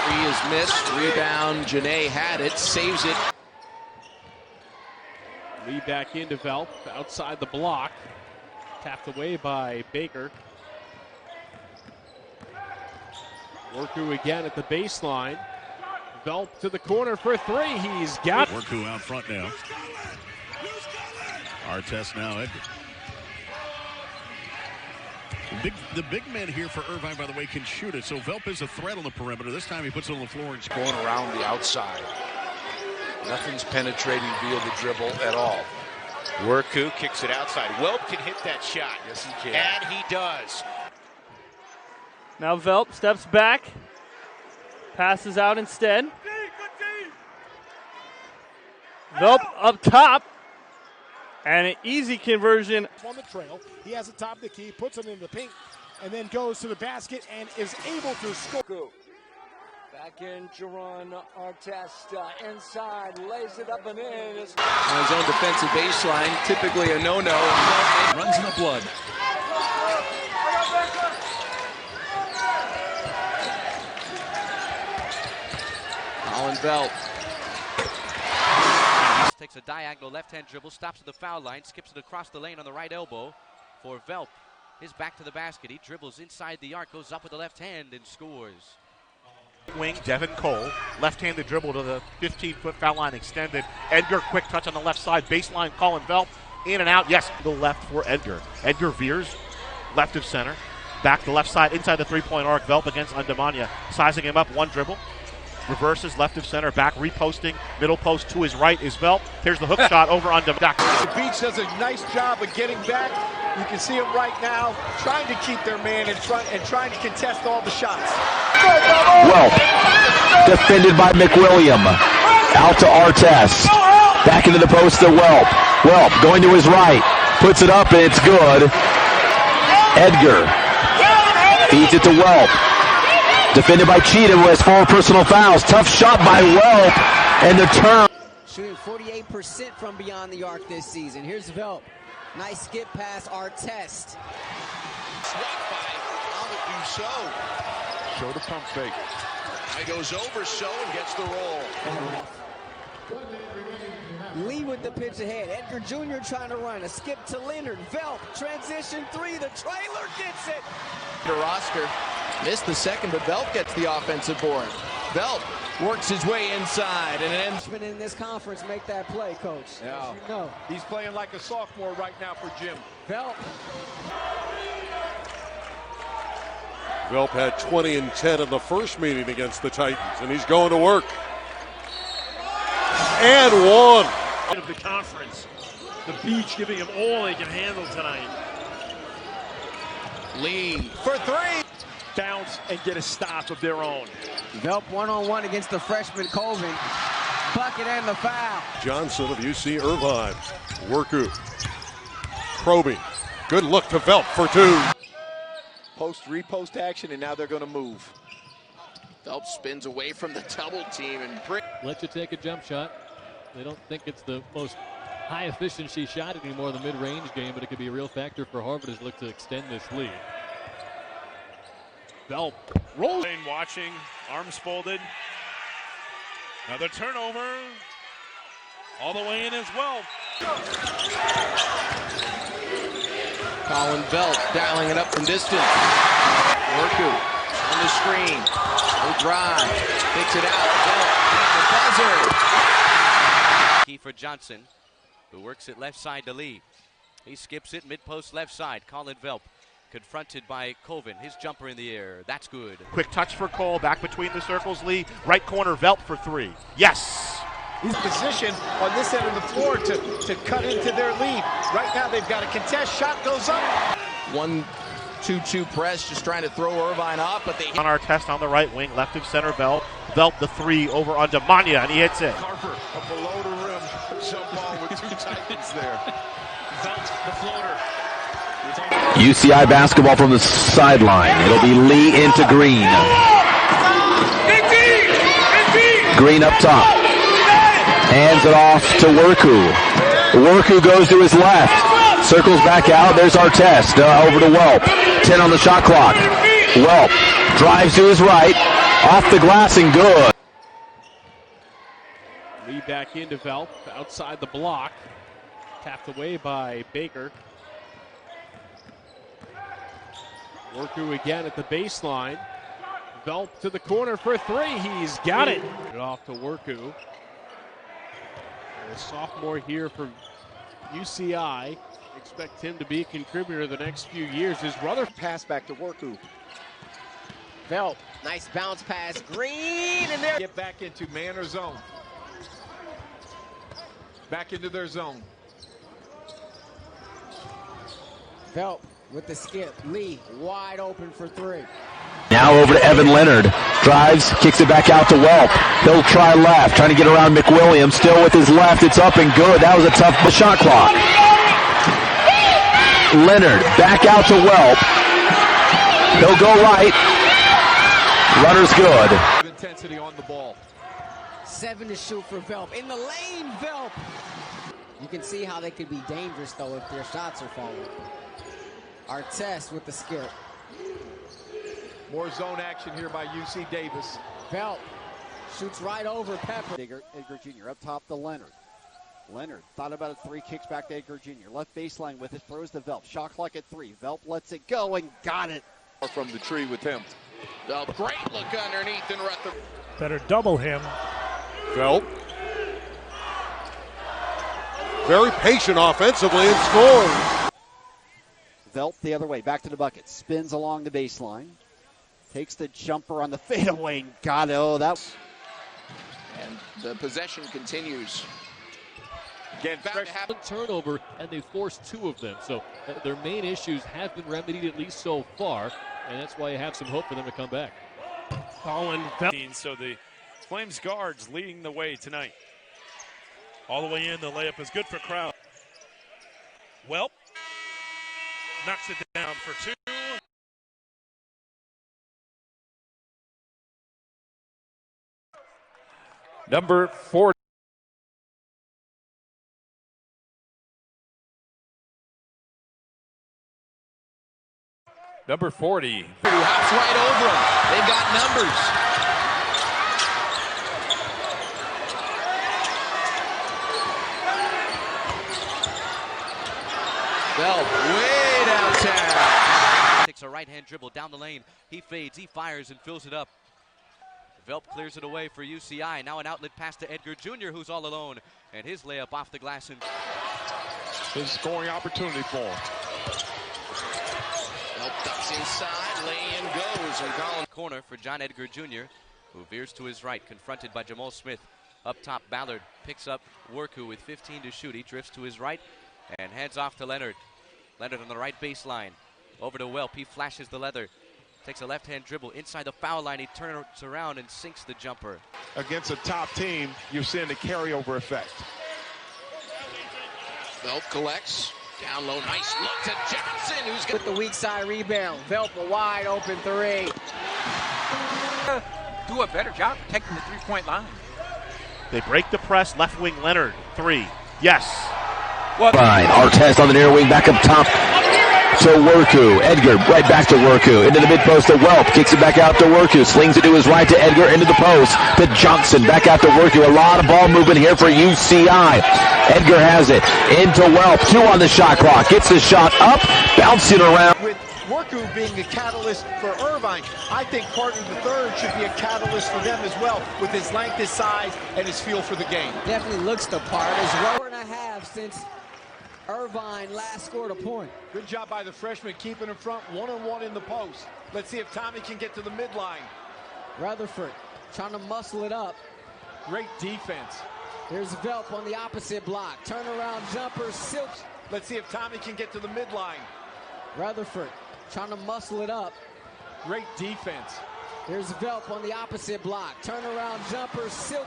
Three is missed. Rebound. Janae had it. Saves it. Lead back into Welp. Outside the block. Tapped away by Baker. Worku again at the baseline. Welp to the corner for three. He's got Worku out front now. Artest now. Edgar. The big man here for Irvine, by the way, can shoot it. So Welp is a threat on the perimeter. This time he puts it on the floor and going around the outside. Nothing's penetrating via the dribble at all. Worku kicks it outside. Welp can hit that shot. Yes, he can. And he does. Now Welp steps back. Passes out instead. Welp up top. And an easy conversion. On the trail, he has the top of the key, puts it in the paint, and then goes to the basket and is able to score. Back in Jerron Artest, inside, lays it up and in. On his own defensive baseline, typically a no-no. runs in the blood. Collin Welp. Takes a diagonal left-hand dribble, stops at the foul line, skips it across the lane on the right elbow for Welp. His back to the basket. He dribbles inside the arc, goes up with the left hand and scores. Wing, Devin Cole, left-handed dribble to the 15-foot foul line extended. Edgar, quick touch on the left side, baseline, Collin Welp, in and out, yes, the left for Edgar. Edgar veers, left of center, back to left side, inside the three-point arc, Welp against Undamania, sizing him up, one dribble. Reverses, left of center, back reposting, middle post to his right is Welp. Here's the hook shot over on The Beach does a nice job of getting back. You can see him right now trying to keep their man in front and trying to contest all the shots. Welp, defended by McWilliam. Out to Artest. Back into the post to Welp. Welp going to his right. Puts it up and it's good. Edgar feeds it to Welp. Defended by Cheatham, who has 4 personal fouls. Tough shot by Welp, and the turn. Shooting 48% from beyond the arc this season. Here's Welp. Nice skip pass, Artest. Swept by Show. Show the pump fake. It goes over Show and gets the roll. Lee with the pitch ahead. Edgar Jr. trying to run. A skip to Leonard. Welp, transition 3. The trailer gets it. The roster missed the second, but Welp gets the offensive board. Welp works his way inside, and it ends. In this conference, make that play, Coach. Yeah. You know. He's playing like a sophomore right now for Jim. Welp. Welp had 20 and 10 in the first meeting against the Titans, and he's going to work. And one. of the conference. The Beach giving him all they can handle tonight. Lee for 3. Bounce and get a stop of their own. Welp one-on-one against the freshman Colvin. Bucket and the foul. Johnson of UC Irvine. Worku. Probing. Good look to Welp for 2. Post-repost action, and now they're going to move. Welp spins away from the double team and let you take a jump shot. They don't think it's the most high efficiency shot anymore in the mid-range game, but it could be a real factor for Harvard as they look to extend this lead. Welp rolls. Watching, arms folded. Another turnover. All the way in as well. Collin Welp dialing it up from distance. Worku on the screen. No drive. Picks it out. Welp the buzzer. Key for Johnson, who works it left side to Lee. He skips it mid-post left side. Collin Welp confronted by Colvin. His jumper in the air. That's good. Quick touch for Cole. Back between the circles. Lee. Right corner. Welp for 3. Yes. He's positioned on this end of the floor to cut into their lead. Right now they've got a contest. Shot goes up. 1-2-2 press, just trying to throw Irvine off, but they on our test on the right wing, left of center. Welp the 3 over on Undamania, and he hits it. Harper, a below the rim jump ball with 2 Titans there. Welp the floater. UCI basketball from the sideline. It'll be Lee into Green. Green up top. Hands it off to Worku. Worku goes to his left. Circles back out. There's Artest over to Welp. 10 on the shot clock. Welp drives to his right. Off the glass and good. Lee back into Velp, outside the block. Tapped away by Baker. Worku again at the baseline. Velp to the corner for three. He's got it. Off to Worku. A sophomore here for UCI. Expect him to be a contributor the next few years. His brother pass back to Worku. Velp, nice bounce pass. Green, and there. Get back into man or zone. Back into their zone. Velp with the skip. Lee wide open for three. Now over to Evan Leonard. Drives, kicks it back out to Welp. He'll try left, trying to get around McWilliams. Still with his left. It's up and good. That was a tough shot clock. Leonard back out to Welp. He'll go right. Runner's good. Intensity on the ball. 7 to shoot for Velp. In the lane, Velp. You can see how they could be dangerous, though, if their shots are falling. Artest with the skip. More zone action here by UC Davis. Velp shoots right over Pepper. Edgar Jr. up top to Leonard. Leonard thought about a three, kicks back to Edgar Jr. Left baseline with it, throws to Velp. Shot clock at 3. Velp lets it go and got it. From the tree with him. Velp, great look underneath and Rutherford. Better double him. Velp. Very patient offensively and scores. Velp the other way, back to the bucket. Spins along the baseline. Takes the jumper on the fadeaway and got it. Oh, that. And the possession continues. Again, turnover, and they forced 2 of them. So their main issues have been remedied, at least so far, and that's why you have some hope for them to come back. Collin. So the Flames guards leading the way tonight. All the way in, the layup is good for crowd. Welp knocks it down for 2. Number 40. Number 40. Hops right over him. They've got numbers. Velp way downtown. Takes a right-hand dribble down the lane. He fades, he fires, and fills it up. Velp clears it away for UCI. Now an outlet pass to Edgar Jr., who's all alone. And his layup off the glass. And his scoring opportunity for him. Velp ducks inside, lay-in goes. And Collin. Corner for John Edgar Jr., who veers to his right, confronted by Jamal Smith. Up top, Ballard picks up Worku with 15 to shoot. He drifts to his right and hands off to Leonard. Leonard on the right baseline. Over to Welp. He flashes the leather. Takes a left-hand dribble inside the foul line. He turns around and sinks the jumper. Against a top team, you're seeing the carryover effect. Velp collects. Down low, nice look to Johnson, who's with the weak side rebound. Velp a wide open 3. Do a better job protecting the three-point line. They break the press. Left wing Leonard. 3. Yes. Fine. Artest on the near wing, back up top to Worku. Edgar right back to Worku. Into the mid post to Welp. Kicks it back out to Worku. Slings it to his right to Edgar. Into the post to Johnson. Back out to Worku. A lot of ball movement here for UCI. Edgar has it. Into Welp. 2 on the shot clock. Gets the shot up. Bouncing around. With Worku being the catalyst for Irvine, I think Carter III should be a catalyst for them as well, with his length, his size, and his feel for the game. Definitely looks the part as well. 4.5 since Irvine last scored a point. Good job by the freshman keeping in front, 1-on-1 in the post. Let's see if Tommy can get to the midline. Rutherford trying to muscle it up. Great defense. Here's Velp on the opposite block. Turnaround jumper, silks. Let's see if Tommy can get to the midline. Rutherford trying to muscle it up. Great defense. Here's Velp on the opposite block. Turnaround jumper, silk.